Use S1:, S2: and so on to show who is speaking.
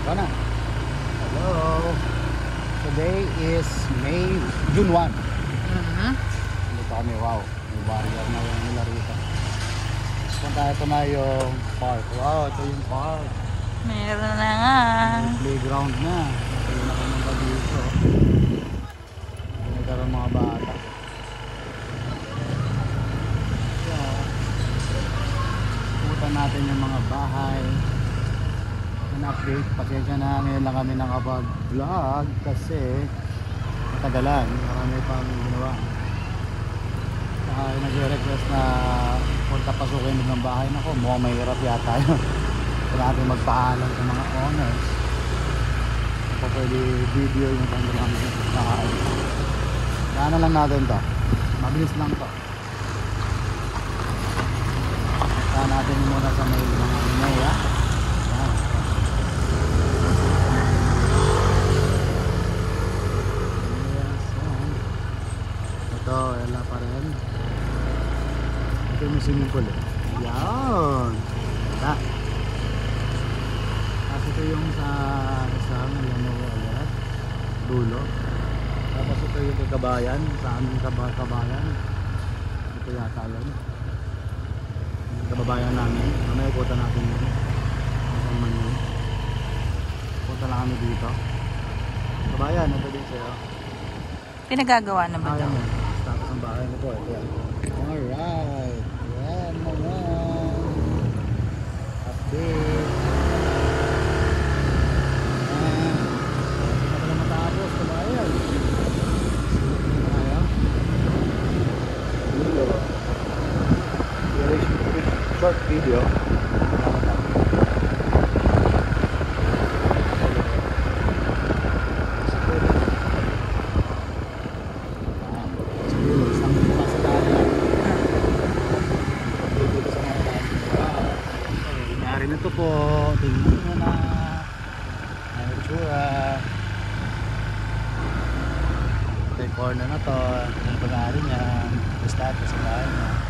S1: Sana. Hello. Today is June 1. Dito kami, wow. May barrier na yung nila rito. Punta ito na yung park. Wow, ito yung park.
S2: Meron na nga.
S1: May playground na. Ito yung nakamanda dito. Nagkaroon mga bata. Punta natin yung mga bahay. Update, pasensya na ngayon lang kami nakapag-vlog kasi matagalan, marami pang ginawa. Nag-request na punta pasukin ng bahay. Nako, mukhang mahirap yata yun. Kailangan natin magpaalam sa mga owners kung pwede video yung kung namin nakakain. Kaya lang natin to, mabilis lang to. Kaya natin muna sa may mga inaya. Ito, wala pa rin. Ito yung swimming pool eh. Yan! Wala. Tapos ito yung sa isang ulit. Dulo. Tapos ito yung kabayan. Sa aming kabayan. Ito yata yun. Yung kababayan namin. Mamaya ikutan natin yun. Isang manu. Punta lang kami dito. Kabayan, ito din sa'yo.
S2: Pinagagawa na ba ito?
S1: Tapos ang bahay na po. Ito yan. Alright. Yan naman. Update. Ayan. Ito na matapos. Kabayan. Ayan. Short video. Ito po, tingnan mo na ang itsura. Ito yung corner na to, ang pag-aari niya, status sa bahay niya.